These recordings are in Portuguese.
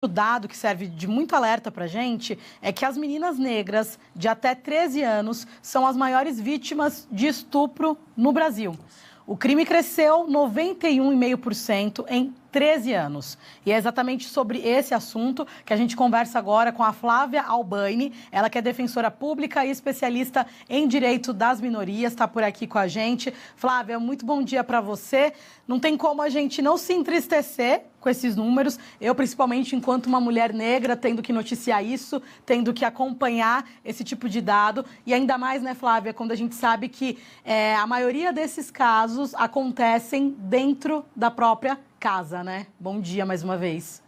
O dado que serve de muito alerta para a gente é que as meninas negras de até 13 anos são as maiores vítimas de estupro no Brasil. O crime cresceu 91,5% em 13 anos. E é exatamente sobre esse assunto que a gente conversa agora com a Flávia Albaine. Ela que é defensora pública e especialista em direito das minorias, está por aqui com a gente. Flávia, muito bom dia para você. Não tem como a gente não se entristecer com esses números. Eu, principalmente, enquanto uma mulher negra, tendo que noticiar isso, tendo que acompanhar esse tipo de dado. E ainda mais, né, Flávia, quando a gente sabe que a maioria desses casos acontecem dentro da própria casa, né? Bom dia mais uma vez.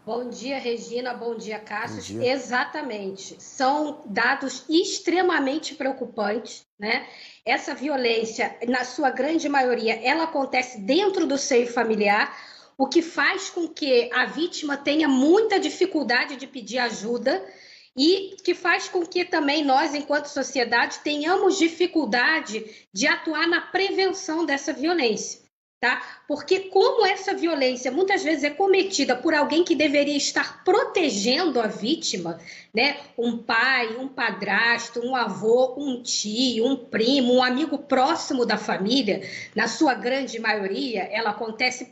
Bom dia, Regina. Bom dia, Cássio. Exatamente. São dados extremamente preocupantes, né? Essa violência, na sua grande maioria, ela acontece dentro do seio familiar, o que faz com que a vítima tenha muita dificuldade de pedir ajuda e que faz com que também nós, enquanto sociedade, tenhamos dificuldade de atuar na prevenção dessa violência. Tá? Porque como essa violência muitas vezes é cometida por alguém que deveria estar protegendo a vítima, né? Um pai, um padrasto, um avô, um tio, um primo, um amigo próximo da família, na sua grande maioria, ela acontece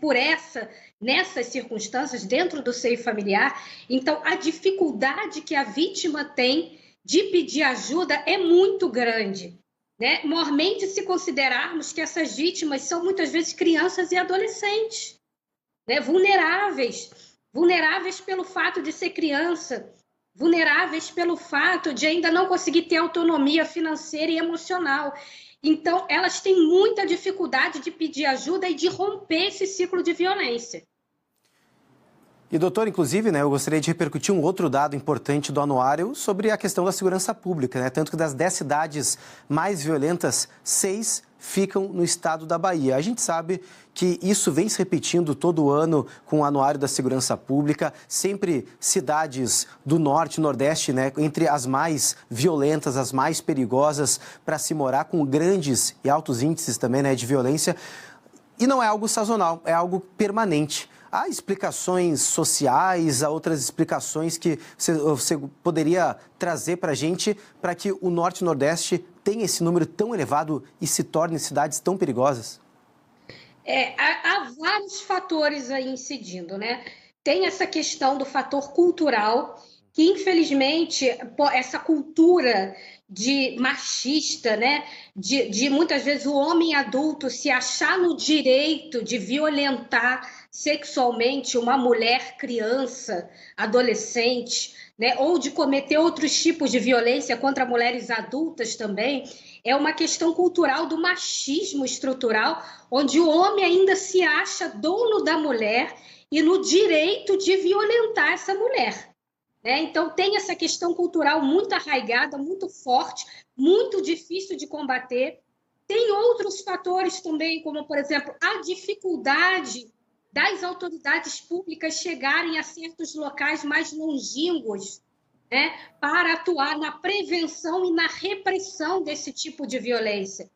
nessas circunstâncias dentro do seio familiar. Então, a dificuldade que a vítima tem de pedir ajuda é muito grande. Né? Mormente se considerarmos que essas vítimas são muitas vezes crianças e adolescentes, né? vulneráveis pelo fato de ser criança, vulneráveis pelo fato de ainda não conseguir ter autonomia financeira e emocional. Então, elas têm muita dificuldade de pedir ajuda e de romper esse ciclo de violência. E, doutor, inclusive, né, eu gostaria de repercutir um outro dado importante do anuário sobre a questão da segurança pública, né? Tanto que das 10 cidades mais violentas, 6 ficam no estado da Bahia. A gente sabe que isso vem se repetindo todo ano com o anuário da segurança pública, sempre cidades do norte e nordeste, né, entre as mais violentas, as mais perigosas para se morar, com grandes e altos índices também, né, de violência. E não é algo sazonal, é algo permanente. Há explicações sociais, há outras explicações que você poderia trazer para a gente para que o Norte e o Nordeste tenha esse número tão elevado e se tornem cidades tão perigosas? Há vários fatores aí incidindo, né? Tem essa questão do fator cultural, que infelizmente essa cultura de machista, né? De muitas vezes o homem adulto se achar no direito de violentar sexualmente uma mulher, criança, adolescente, né? Ou de cometer outros tipos de violência contra mulheres adultas também, é uma questão cultural do machismo estrutural, onde o homem ainda se acha dono da mulher e no direito de violentar essa mulher. Então, tem essa questão cultural muito arraigada, muito forte, muito difícil de combater. Tem outros fatores também, como, por exemplo, a dificuldade das autoridades públicas chegarem a certos locais mais longínquos, né, para atuar na prevenção e na repressão desse tipo de violência.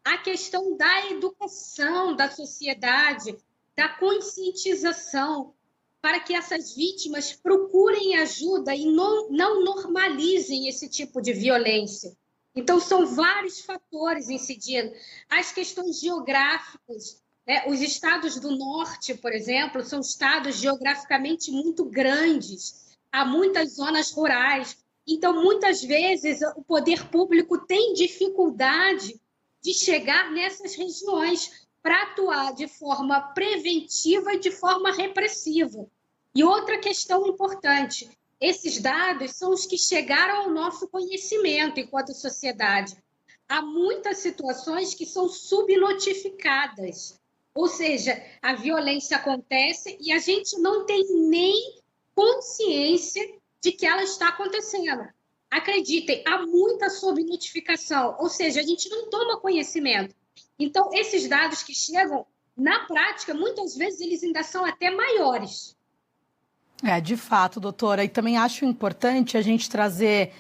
A questão da educação da sociedade, da conscientização, para que essas vítimas procurem ajuda e não normalizem esse tipo de violência. Então, são vários fatores incidindo. As questões geográficas, né? Os estados do norte, por exemplo, são estados geograficamente muito grandes, há muitas zonas rurais. Então, muitas vezes, o poder público tem dificuldade de chegar nessas regiões para atuar de forma preventiva e de forma repressiva. E outra questão importante, esses dados são os que chegaram ao nosso conhecimento enquanto sociedade. Há muitas situações que são subnotificadas, ou seja, a violência acontece e a gente não tem nem consciência de que ela está acontecendo. Acreditem, há muita subnotificação, ou seja, a gente não toma conhecimento. Então, esses dados que chegam, na prática, muitas vezes eles ainda são até maiores. De fato, doutora. E também acho importante a gente trazer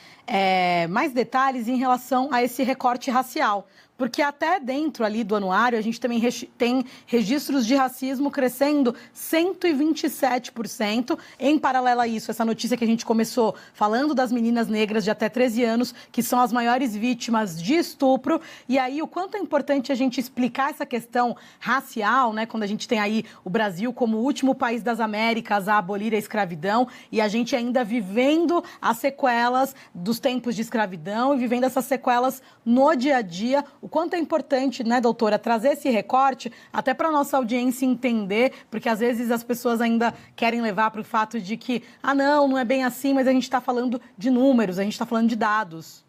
mais detalhes em relação a esse recorte racial. Porque até dentro ali do anuário, a gente também tem registros de racismo crescendo 127%. Em paralelo a isso, essa notícia que a gente começou falando das meninas negras de até 13 anos, que são as maiores vítimas de estupro. E aí, o quanto é importante a gente explicar essa questão racial, né? Quando a gente tem aí o Brasil como o último país das Américas a abolir a escravidão e a gente ainda vivendo as sequelas dos tempos de escravidão e vivendo essas sequelas no dia a dia. O quanto é importante, né, doutora, trazer esse recorte até para a nossa audiência entender, porque às vezes as pessoas ainda querem levar para o fato de que, não é bem assim, mas a gente está falando de números, a gente está falando de dados.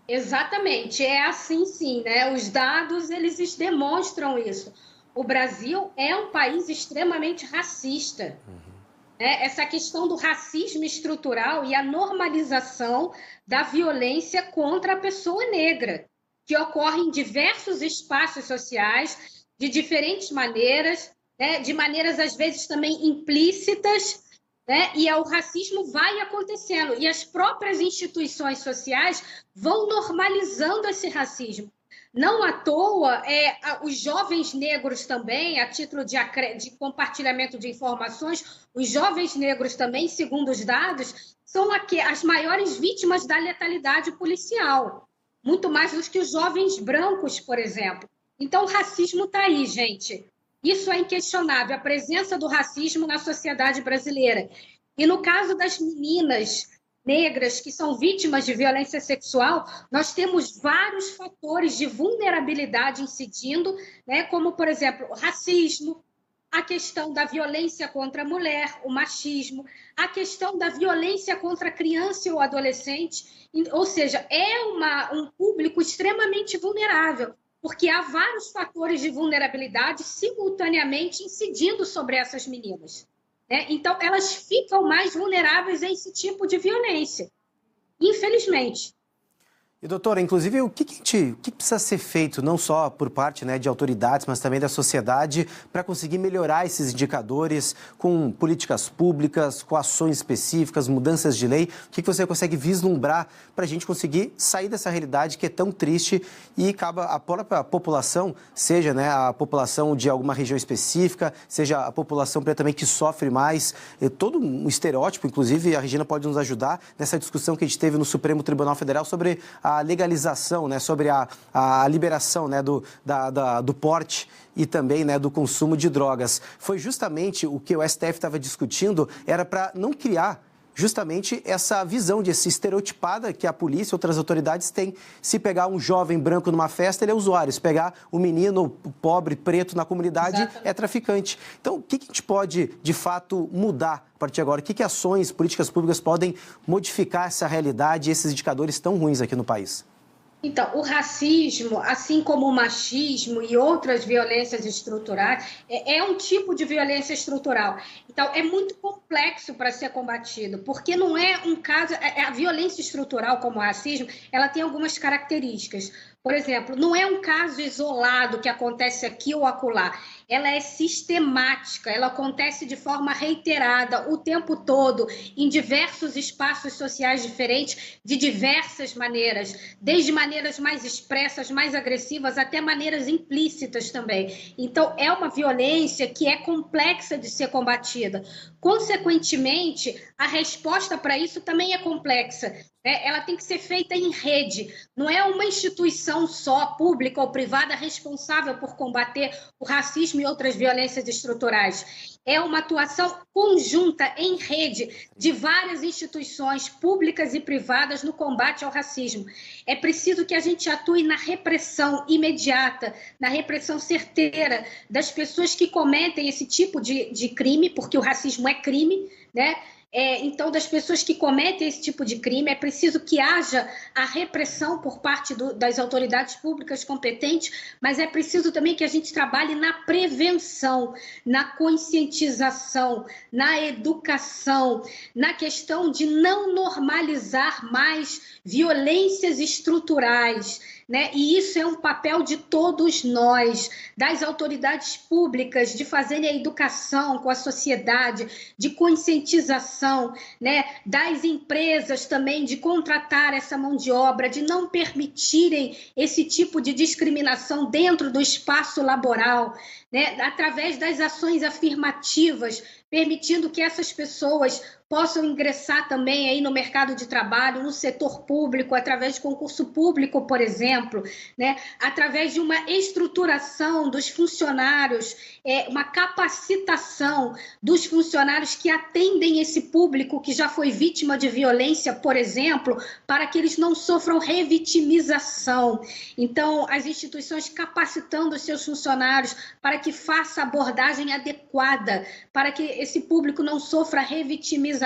Exatamente, é assim sim, né? Os dados, eles demonstram isso. O Brasil é um país extremamente racista. Essa questão do racismo estrutural e a normalização da violência contra a pessoa negra, que ocorre em diversos espaços sociais, de diferentes maneiras, né? De maneiras às vezes também implícitas, né? E o racismo vai acontecendo, e as próprias instituições sociais vão normalizando esse racismo. Não à toa, os jovens negros também, a título de compartilhamento de informações, os jovens negros também, segundo os dados, são as maiores vítimas da letalidade policial, muito mais do que os jovens brancos, por exemplo. Então, o racismo está aí, gente. Isso é inquestionável, a presença do racismo na sociedade brasileira. E no caso das meninas negras que são vítimas de violência sexual, nós temos vários fatores de vulnerabilidade incidindo, né? Como, por exemplo, o racismo, a questão da violência contra a mulher, o machismo, a questão da violência contra a criança ou adolescente, ou seja, é um público extremamente vulnerável, porque há vários fatores de vulnerabilidade simultaneamente incidindo sobre essas meninas. Então, elas ficam mais vulneráveis a esse tipo de violência, infelizmente. E, doutora, inclusive, o que precisa ser feito, não só por parte, né, de autoridades, mas também da sociedade, para conseguir melhorar esses indicadores com políticas públicas, com ações específicas, mudanças de lei? O que você consegue vislumbrar para a gente conseguir sair dessa realidade que é tão triste e acaba a própria população, seja, né, a população de alguma região específica, seja a população preta também que sofre mais, todo um estereótipo, inclusive, a Regina pode nos ajudar nessa discussão que a gente teve no Supremo Tribunal Federal sobre a legalização, né, sobre a liberação, né, do porte e também, né, do consumo de drogas. Foi justamente o que o STF estava discutindo, era para não criar justamente essa visão de essa estereotipada que a polícia e outras autoridades têm. Se pegar um jovem branco numa festa, ele é usuário. Se pegar um menino pobre, preto na comunidade, exatamente, é traficante. Então, o que a gente pode, de fato, mudar a partir de agora? Que ações, políticas públicas podem modificar essa realidade e esses indicadores tão ruins aqui no país? Então, o racismo, assim como o machismo e outras violências estruturais, é um tipo de violência estrutural. Então, é muito complexo para ser combatido, porque não é um caso... A violência estrutural, como o racismo, ela tem algumas características. Por exemplo, não é um caso isolado que acontece aqui ou acolá. Ela é sistemática, ela acontece de forma reiterada o tempo todo, em diversos espaços sociais diferentes, de diversas maneiras, desde maneiras mais expressas, mais agressivas, até maneiras implícitas também. Então, é uma violência que é complexa de ser combatida. Consequentemente, a resposta para isso também é complexa. Ela tem que ser feita em rede, não é uma instituição só, pública ou privada, responsável por combater o racismo e outras violências estruturais. É uma atuação conjunta, em rede, de várias instituições públicas e privadas no combate ao racismo. É preciso que a gente atue na repressão imediata, na repressão certeira das pessoas que cometem esse tipo de crime, porque o racismo é crime, né? Então, das pessoas que cometem esse tipo de crime, é preciso que haja a repressão por parte das autoridades públicas competentes, mas é preciso também que a gente trabalhe na prevenção, na conscientização, na educação, na questão de não normalizar mais violências estruturais, né? E isso é um papel de todos nós, das autoridades públicas, de fazerem a educação com a sociedade, de conscientização, né? Das empresas também, de contratar essa mão de obra, de não permitirem esse tipo de discriminação dentro do espaço laboral, né? Através das ações afirmativas, permitindo que essas pessoas possam ingressar também aí no mercado de trabalho, no setor público, através de concurso público, por exemplo, né? Através de uma estruturação dos funcionários, uma capacitação dos funcionários que atendem esse público que já foi vítima de violência, por exemplo, para que eles não sofram revitimização. Então, as instituições capacitando os seus funcionários para que faça a abordagem adequada, para que esse público não sofra revitimização.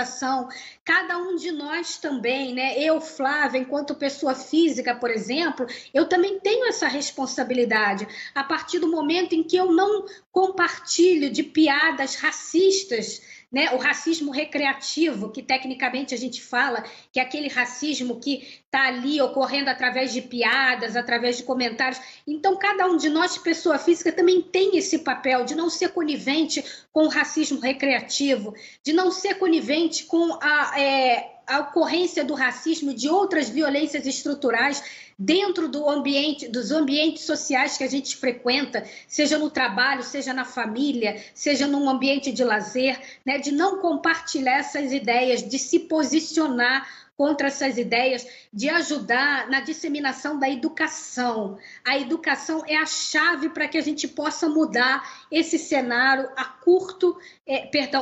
Cada um de nós também, né? Eu, Flávia, enquanto pessoa física, por exemplo, eu também tenho essa responsabilidade. A partir do momento em que eu não compartilho de piadas racistas, né? O racismo recreativo, que tecnicamente a gente fala, que é aquele racismo que está ali ocorrendo através de piadas, através de comentários. Então, cada um de nós, pessoa física, também tem esse papel de não ser conivente com o racismo recreativo, de não ser conivente com a ocorrência do racismo e de outras violências estruturais dentro dos ambientes sociais que a gente frequenta, seja no trabalho, seja na família, seja num ambiente de lazer, né? De não compartilhar essas ideias, de se posicionar contra essas ideias, de ajudar na disseminação da educação. A educação é a chave para que a gente possa mudar esse cenário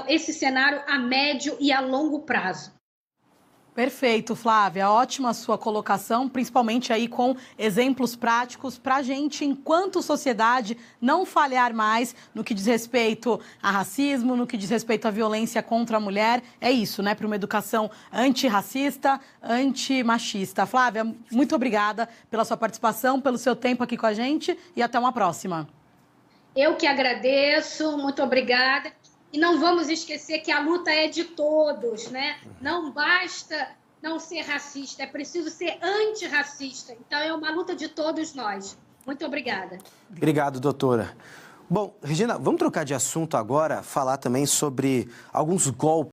esse cenário a médio e a longo prazo. Perfeito, Flávia. Ótima a sua colocação, principalmente aí com exemplos práticos para a gente, enquanto sociedade, não falhar mais no que diz respeito a racismo, no que diz respeito à violência contra a mulher. É isso, né? Para uma educação antirracista, antimachista. Flávia, muito obrigada pela sua participação, pelo seu tempo aqui com a gente e até uma próxima. Eu que agradeço, muito obrigada. E não vamos esquecer que a luta é de todos, né? Não basta não ser racista, é preciso ser antirracista. Então, é uma luta de todos nós. Muito obrigada. Obrigado, doutora. Bom, Regina, vamos trocar de assunto agora, falar também sobre alguns golpes